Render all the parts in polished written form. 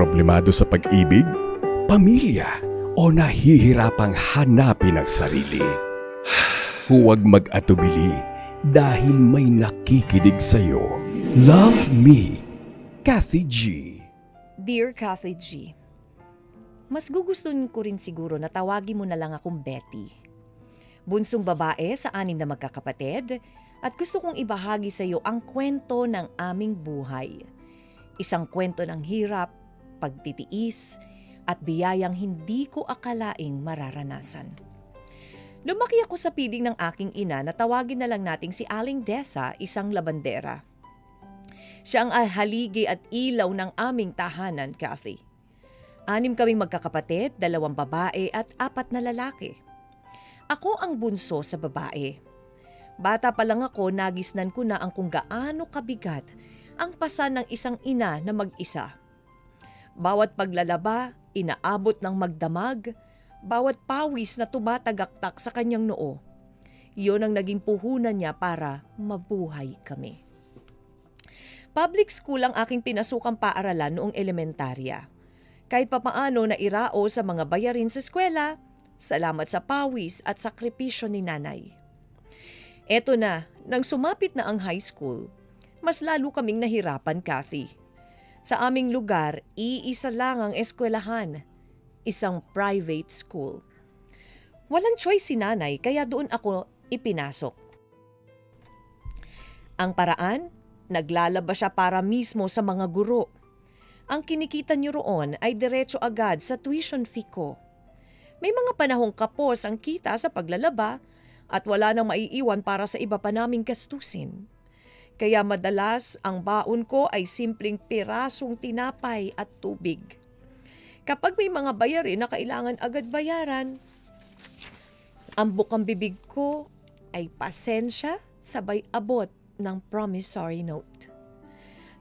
problemado sa pag-ibig, pamilya o nahihirapang hanapin ang sarili. Huwag mag-atubili dahil may nakikinig sa'yo. Love me, Kathy G. Dear Kathy G, mas gugustuhin ko rin siguro na tawagin mo na lang akong Betty. Bunsong babae sa 6 na magkakapatid at gusto kong ibahagi sa iyo ang kwento ng aming buhay. Isang kwento ng hirap, pagtitiis at biyayang hindi ko akalaing mararanasan. Lumaki ako sa piling ng aking ina na tawagin na lang nating si Aling Desa, isang labandera. Siya ang haligi at ilaw ng aming tahanan, Kathy. 6 kaming magkakapatid, 2 babae at 4 na lalaki. Ako ang bunso sa babae. Bata pa lang ako, nagisnan ko na ang kung gaano kabigat ang pasan ng isang ina na mag-isa. Bawat paglalaba, inaabot ng magdamag, bawat pawis na tumatagaktak sa kanyang noo. Iyon ang naging puhunan niya para mabuhay kami. Public school ang aking pinasukang paaralan noong elementarya. Kahit papaano na irao sa mga bayarin sa eskwela, salamat sa pawis at sakripisyo ni nanay. Eto na, nang sumapit na ang high school, mas lalo kaming nahirapan, Kathy. Sa aming lugar, iisa lang ang eskwelahan, isang private school. Walang choice si nanay kaya doon ako ipinasok. Ang paraan, naglalaba siya para mismo sa mga guro. Ang kinikita niyo roon ay diretso agad sa tuition fee ko. May mga panahong kapos ang kita sa paglalaba at wala nang maiiwan para sa iba pa naming gastusin. Kaya madalas ang baon ko ay simpleng pirasong tinapay at tubig. Kapag may mga bayarin na kailangan agad bayaran, ang bukang bibig ko ay pasensya sabay abot ng promissory note.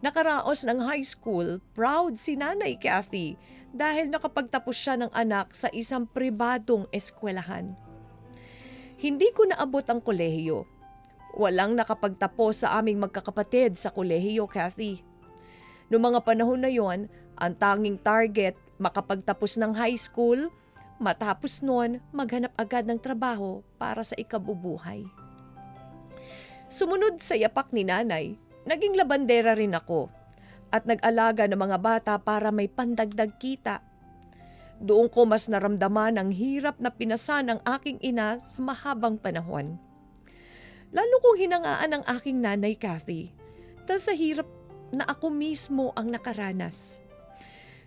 Nakaraos ng high school, proud si Nanay Kathy dahil nakapagtapos siya ng anak sa isang pribadong eskwelahan. Hindi ko naabot ang kolehiyo. Walang nakapagtapos sa aming magkakapatid sa kolehiyo, Kathy. Noong mga panahon na yon, ang tanging target makapagtapos ng high school, matapos noon maghanap agad ng trabaho para sa ikabubuhay. Sumunod sa yapak ni nanay, naging labandera rin ako at nag-alaga ng mga bata para may pandagdag kita. Doon ko mas naramdaman ang hirap na pinasa ng aking ina sa mahabang panahon. Lalo kong hinangaan ang aking nanay, Kathy, dahil sa hirap na ako mismo ang nakaranas.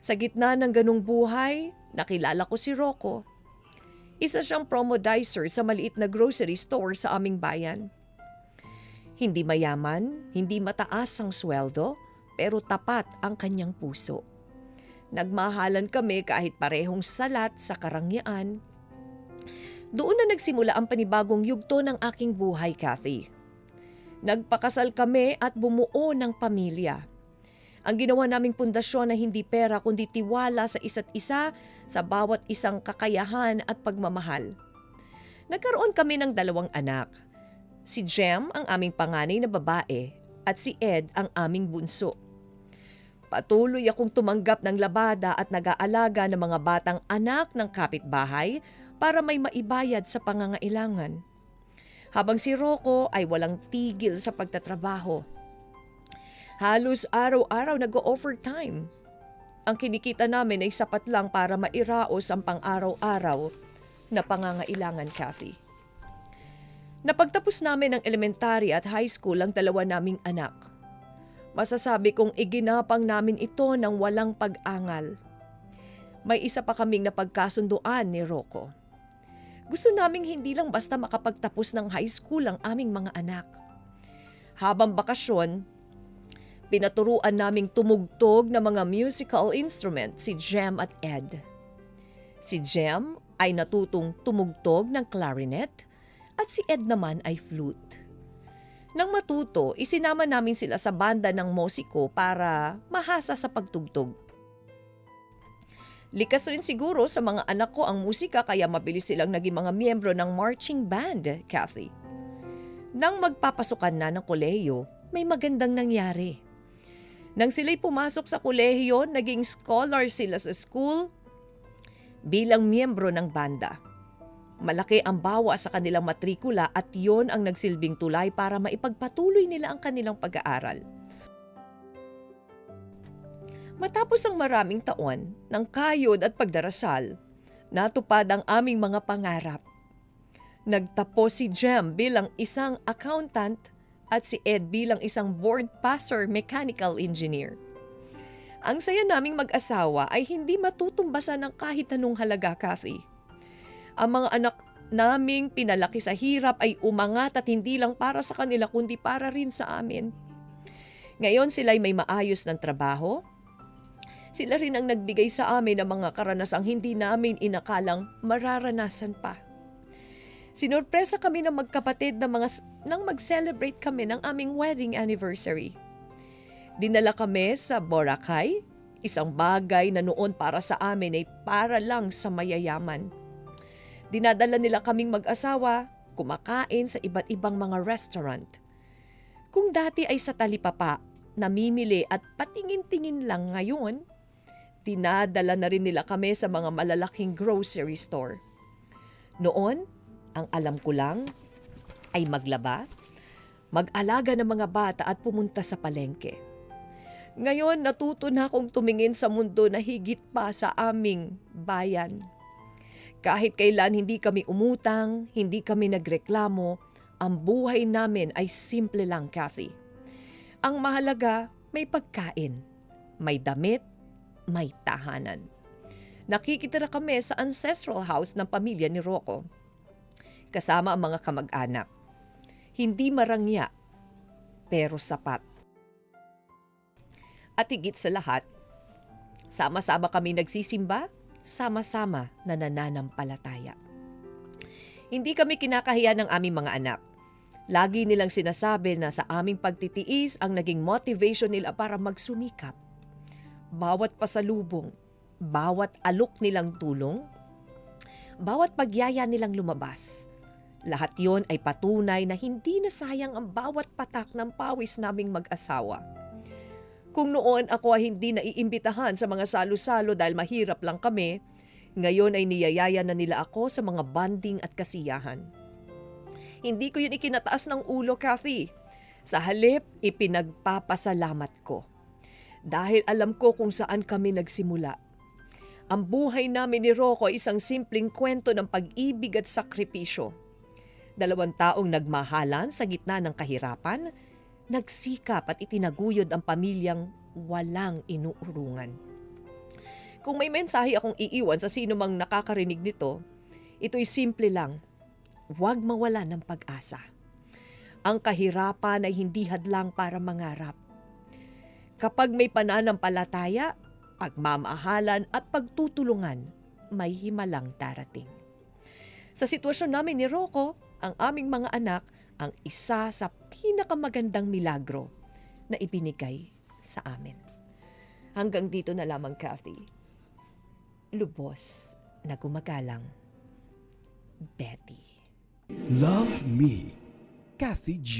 Sa gitna ng ganung buhay, nakilala ko si Rocco. Isa siyang promodizer sa maliit na grocery store sa aming bayan. Hindi mayaman, hindi mataas ang sweldo, pero tapat ang kanyang puso. Nagmahalan kami kahit parehong salat sa karangyaan. Doon na nagsimula ang panibagong yugto ng aking buhay, Kathy. Nagpakasal kami at bumuo ng pamilya. Ang ginawa naming pundasyon na hindi pera kundi tiwala sa isa't isa sa bawat isang kakayahan at pagmamahal. Nagkaroon kami ng 2 anak. Si Jem ang aming panganay na babae at si Ed ang aming bunso. Patuloy akong tumanggap ng labada at nag-aalaga ng mga batang anak ng kapitbahay para may maibayad sa pangangailangan. Habang si Rocco ay walang tigil sa pagtatrabaho. Halos araw-araw nag-overtime. Ang kinikita namin ay sapat lang para mairaos ang pang-araw-araw na pangangailangan, Kathy. Napagtapos namin ang elementary at high school ang 2 naming anak. Masasabi kong iginapang namin ito ng walang pag-angal. May isa pa kaming napagkasunduan ni Rocco. Gusto naming hindi lang basta makapagtapos ng high school ang aming mga anak. Habang bakasyon, pinaturuan naming tumugtog ng mga musical instrument si Jem at Ed. Si Jem ay natutong tumugtog ng clarinet at si Ed naman ay flute. Nang matuto, isinama namin sila sa banda ng musiko para mahasa sa pagtugtog. Likas rin siguro sa mga anak ko ang musika kaya mabilis silang naging mga miyembro ng marching band, Kathy. Nang magpapasukan na ng kolehiyo, may magandang nangyari. Nang sila'y pumasok sa kolehiyo, naging scholar sila sa school bilang miyembro ng banda. Malaki ang bawa sa kanilang matrikula at yon ang nagsilbing tulay para maipagpatuloy nila ang kanilang pag-aaral. Matapos ang maraming taon ng kayod at pagdarasal, natupad ang aming mga pangarap. Nagtapos si Jem bilang isang accountant at si Ed bilang isang board passer mechanical engineer. Ang saya naming mag-asawa ay hindi matutumbasan ng kahit anong halaga, Kathy. Ang mga anak naming pinalaki sa hirap ay umangat at hindi lang para sa kanila kundi para rin sa amin. Ngayon sila'y may maayos ng trabaho. Sila rin ang nagbigay sa amin ng mga karanasang hindi namin inakalang mararanasan pa. Sinurpresa kami ng magkapatid nang mag-celebrate kami ng aming wedding anniversary. Dinala kami sa Boracay, isang bagay na noon para sa amin ay para lang sa mayayaman. Dinadala nila kaming mag-asawa, kumakain sa iba't ibang mga restaurant. Kung dati ay sa talipapa, namimili at patingin-tingin lang ngayon, dinadala na rin nila kami sa mga malalaking grocery store. Noon, ang alam ko lang ay maglaba, mag-alaga ng mga bata at pumunta sa palengke. Ngayon, natuto na akong tumingin sa mundo na higit pa sa aming bayan. Kahit kailan hindi kami umutang, hindi kami nagreklamo, ang buhay namin ay simple lang, Kathy. Ang mahalaga, may pagkain, may damit, may tahanan. Nakikitira kami sa ancestral house ng pamilya ni Rocco, kasama ang mga kamag-anak. Hindi marangya, pero sapat. At higit sa lahat, sama-sama kami nagsisimba, sama-sama na nananampalataya. Hindi kami kinakahiya ng aming mga anak. Lagi nilang sinasabi na sa aming pagtitiis ang naging motivation nila para magsumikap. Bawat pasalubong, bawat alok nilang tulong, bawat pagyaya nilang lumabas. Lahat yon ay patunay na hindi na sayang ang bawat patak ng pawis naming mag-asawa. Kung noon ako ay hindi naiimbitahan sa mga salo-salo dahil mahirap lang kami, ngayon ay niyayaya na nila ako sa mga banding at kasiyahan. Hindi ko yun ikinataas ng ulo, Kathy. Sa halip, ipinagpapasalamat ko. Dahil alam ko kung saan kami nagsimula. Ang buhay namin ni Rocco ay isang simpleng kwento ng pag-ibig at sakripisyo. 2 taong nagmahalan sa gitna ng kahirapan, nagsikap at itinaguyod ang pamilyang walang inuurungan. Kung may mensahe akong iiwan sa sino mang nakakarinig nito, ito'y simple lang. Huwag mawala ng pag-asa. Ang kahirapan ay hindi hadlang para mangarap. Kapag may pananampalataya, pagmamahalan at pagtutulungan, may himalang darating. Sa sitwasyon namin ni Rocco, ang aming mga anak ang isa sa pinakamagandang milagro na ibinigay sa amin. Hanggang dito na lamang, Kathy. Lubos na gumagalang, Betty. Love Me, Kathy G.